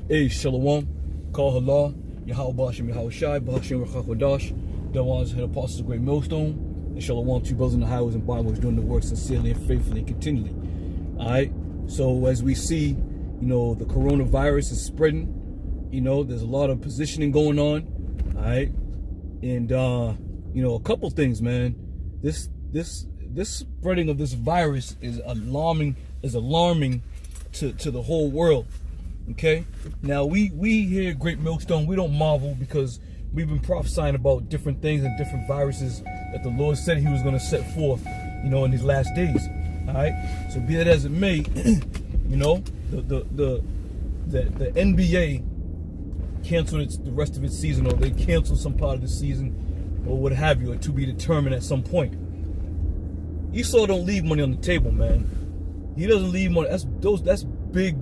Hey, Shalom, Call Halal, Yahweh Bashim, Yahweh Shai, Bashim Rachakodash, the ones head apostles of Great Millstone, and Shalom to you brothers in the highways and byways doing the work sincerely and faithfully and continually. Alright, so as we see, the coronavirus is spreading, there's a lot of positioning going on, alright, and, a couple things, man. This spreading of this virus is alarming to the whole world. Okay, now we here at Great Millstone, we don't marvel because we've been prophesying about different things and different viruses that the Lord said He was going to set forth, in these last days. All right, so be that as it may, the NBA canceled the rest of its season, or they canceled some part of the season, or what have you, or to be determined at some point. Esau don't leave money on the table, man. He doesn't leave money. That's big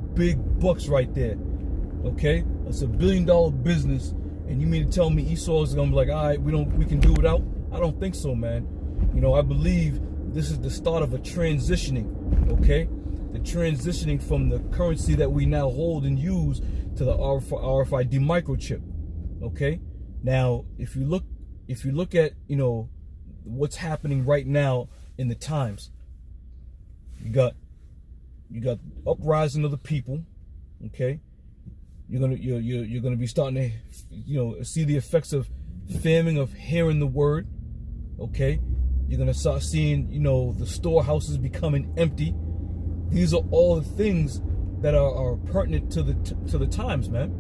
bucks right there. Okay, that's $1 billion business, and you mean to tell me Esau is gonna be like, all right, we can do without? I don't think so, man. I believe this is the start of a transitioning. Okay, the transitioning from the currency that we now hold and use to the RFID microchip. Okay, now if you look at what's happening right now in the times, you got uprising of the people. Okay, you're gonna be starting to see the effects of famine, of hearing the word. Okay, you're gonna start seeing the storehouses becoming empty. These are all the things that are pertinent to the times, man.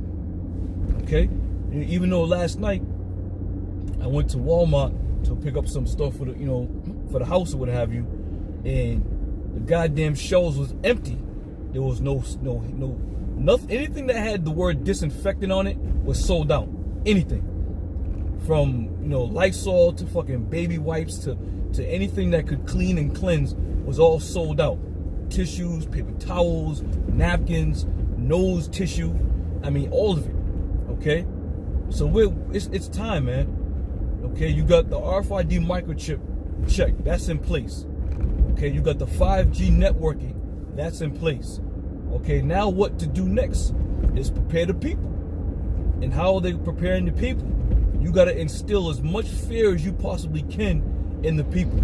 Okay, even though last night I went to Walmart to pick up some stuff for the house or what have you, and the goddamn shelves was empty. There was nothing. Anything that had the word disinfectant on it was sold out. Anything from Lysol to fucking baby wipes to anything that could clean and cleanse was all sold out. Tissues, paper towels, napkins, nose tissue. I mean, all of it. Okay, so it's time, man. Okay, you got the RFID microchip check, that's in place. Okay, you got the 5G networking, that's in place. Okay, now what to do next is prepare the people. And how are they preparing the people? You got to instill as much fear as you possibly can in the people.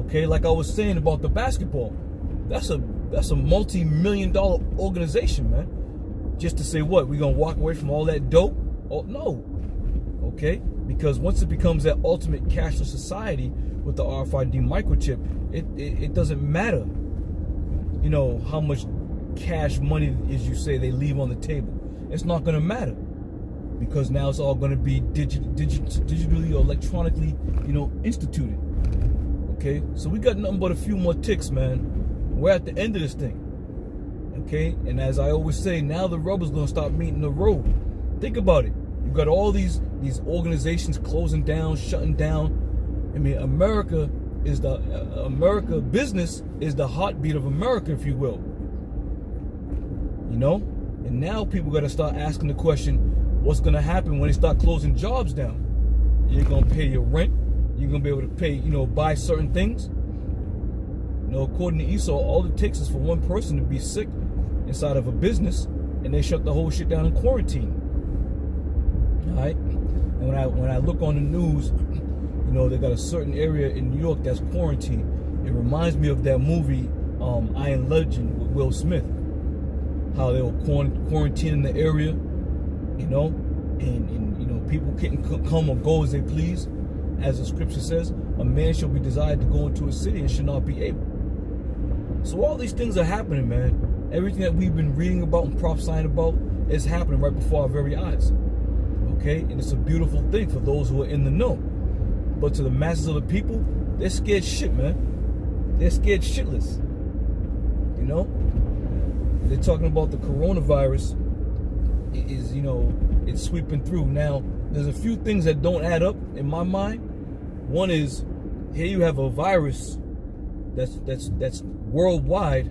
Okay, like I was saying about the basketball, that's a multi-million-dollar organization, man. Just to say what, we're gonna walk away from all that dope? Oh no. Okay, because once it becomes that ultimate cashless society with the RFID microchip, it doesn't matter how much cash money, as you say, they leave on the table. It's not going to matter, because now it's all going to be digitally or electronically instituted. Okay, so we got nothing but a few more ticks, man. We're at the end of this thing. Okay, and as I always say, now the rubber's going to start meeting the road. Think about it. You've got all these organizations closing down, shutting down. I mean, business is the heartbeat of America, if you will. And now people got to start asking the question, what's going to happen when they start closing jobs down? You're going to pay your rent. You're going to be able to pay, buy certain things. According to Esau, all it takes is for one person to be sick inside of a business, and they shut the whole shit down in quarantine. All right. And when I look on the news, they got a certain area in New York that's quarantined. It reminds me of that movie, Iron Legend, with Will Smith. How they were quarantining the area, and people couldn't come or go as they please. As the scripture says, a man shall be desired to go into a city and should not be able. So all these things are happening, man. Everything that we've been reading about and prophesying about is happening right before our very eyes. Okay, and it's a beautiful thing for those who are in the know. But to the masses of the people, they're scared shit, man. They're scared shitless. They're talking about the coronavirus is, it's sweeping through. Now, there's a few things that don't add up in my mind. One is, here you have a virus that's worldwide,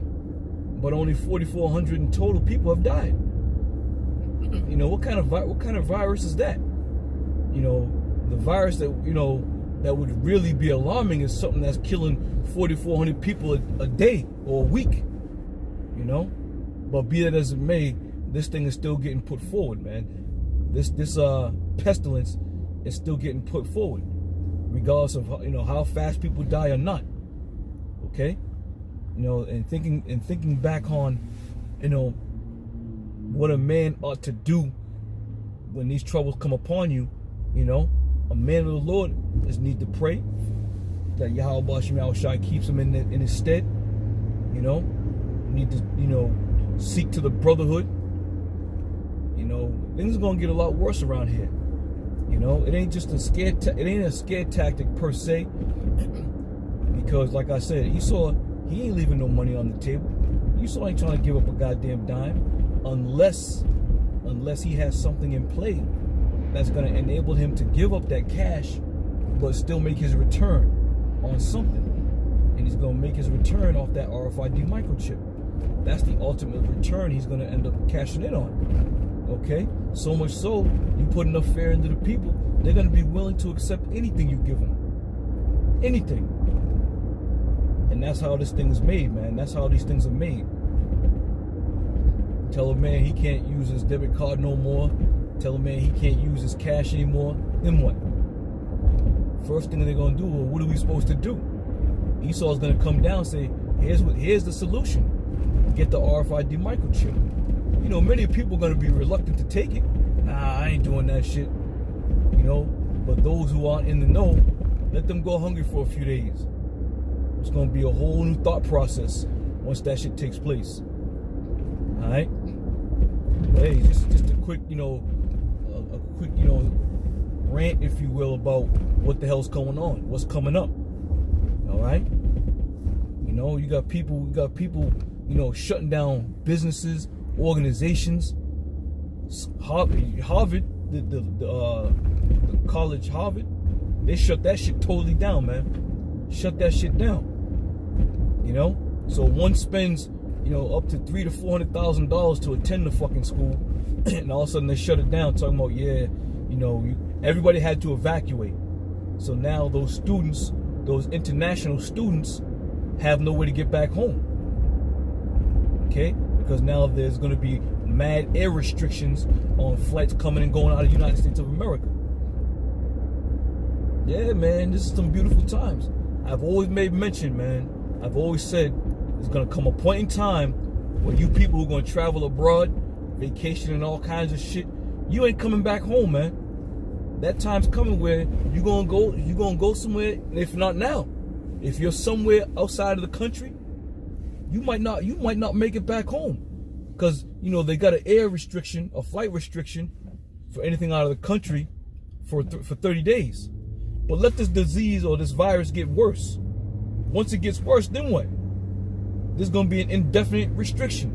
but only 4,400 in total people have died. What kind of virus is that? The virus that would really be alarming is something that's killing 4,400 people a day or a week. But be that as it may, this thing is still getting put forward, man. This pestilence is still getting put forward, regardless of how fast people die or not. Okay, and thinking back on what a man ought to do when these troubles come upon you. A man of the Lord is need to pray that Yahweh Shem Shai keeps him in his stead. Need to seek to the brotherhood. Things are gonna get a lot worse around here. It ain't just it ain't a scare tactic per se, because like I said, Esau, he ain't leaving no money on the table. Esau ain't trying to give up a goddamn dime unless he has something in play that's gonna enable him to give up that cash but still make his return on something. And he's gonna make his return off that RFID microchip. That's the ultimate return he's gonna end up cashing in on. Okay? So much so, you put enough fear into the people, they're gonna be willing to accept anything you give them. Anything. And that's how this thing is made, man. That's how these things are made. Tell a man he can't use his debit card no more. Tell a man he can't use his cash anymore. Then what? First thing they're gonna do, well, what are we supposed to do? Esau's gonna come down and say, here's the solution. Get the RFID microchip. Many people are gonna be reluctant to take it. Nah, I ain't doing that shit. But those who aren't in the know, let them go hungry for a few days. It's gonna be a whole new thought process once that shit takes place. All right. Hey, just a quick, rant, if you will, about what the hell's going on, what's coming up. All right. You got people, shutting down businesses, organizations. Harvard, the college Harvard, they shut that shit totally down, man. Shut that shit down. So one spends, up to $300,000 to $400,000 to attend the fucking school, and all of a sudden they shut it down, talking about, everybody had to evacuate. So now those students, those international students, have no way to get back home. Okay? Because now there's going to be mad air restrictions on flights coming and going out of the United States of America. Yeah, man, this is some beautiful times. I've always made mention, man. I've always said there's going to come a point in time where you people who are going to travel abroad, vacation and all kinds of shit, you ain't coming back home, man. That time's coming where you're going to go somewhere, and if not now, if you're somewhere outside of the country, you might not make it back home, because they got an air restriction, a flight restriction for anything out of the country for 30 days. But let this disease or this virus get worse. Once it gets worse, then what? There's going to be an indefinite restriction.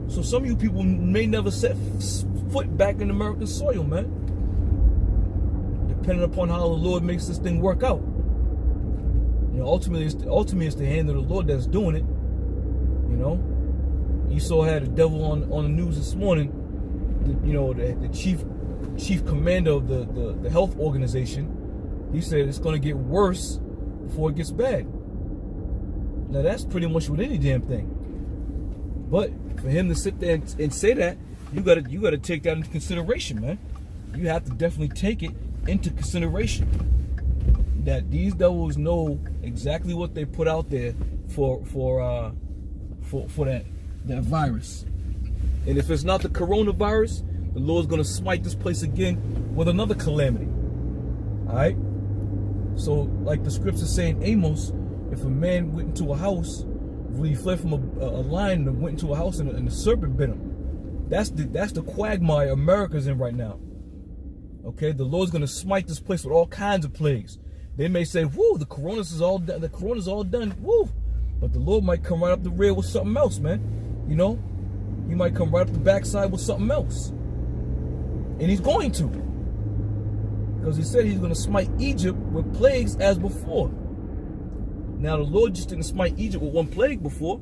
So some of you people may never set foot back in American soil, man. Depending upon how the Lord makes this thing work out. Ultimately it's the hand of the Lord that's doing it. Esau had a devil on the news this morning. The chief commander of the health organization. He said it's going to get worse before it gets bad. Now that's pretty much with any damn thing. But for him to sit there and say that, you gotta take that into consideration, man. You have to definitely take it into consideration that these devils know exactly what they put out there for that virus. And if it's not the coronavirus, the Lord's gonna smite this place again with another calamity. All right. So, like the scriptures say in Amos, if a man went into a house, when he fled from a lion and went into a house and the serpent bit him, that's the quagmire America's in right now. Okay, the Lord's gonna smite this place with all kinds of plagues. They may say, "Woo, the corona's all done. The corona's all done." Woo, but the Lord might come right up the rear with something else, man. He might come right up the backside with something else, and he's going to, because he said he's gonna smite Egypt with plagues as before. Now the Lord just didn't smite Egypt with one plague before.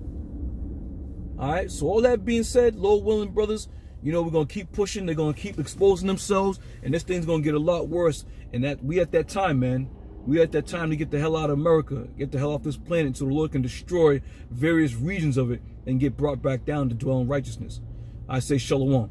All right. So all that being said, Lord willing, brothers, we're gonna keep pushing. They're gonna keep exposing themselves, and this thing's gonna get a lot worse. And that we at that time, man. We at that time to get the hell out of America, get the hell off this planet, so the Lord can destroy various regions of it and get brought back down to dwell in righteousness. I say shalom.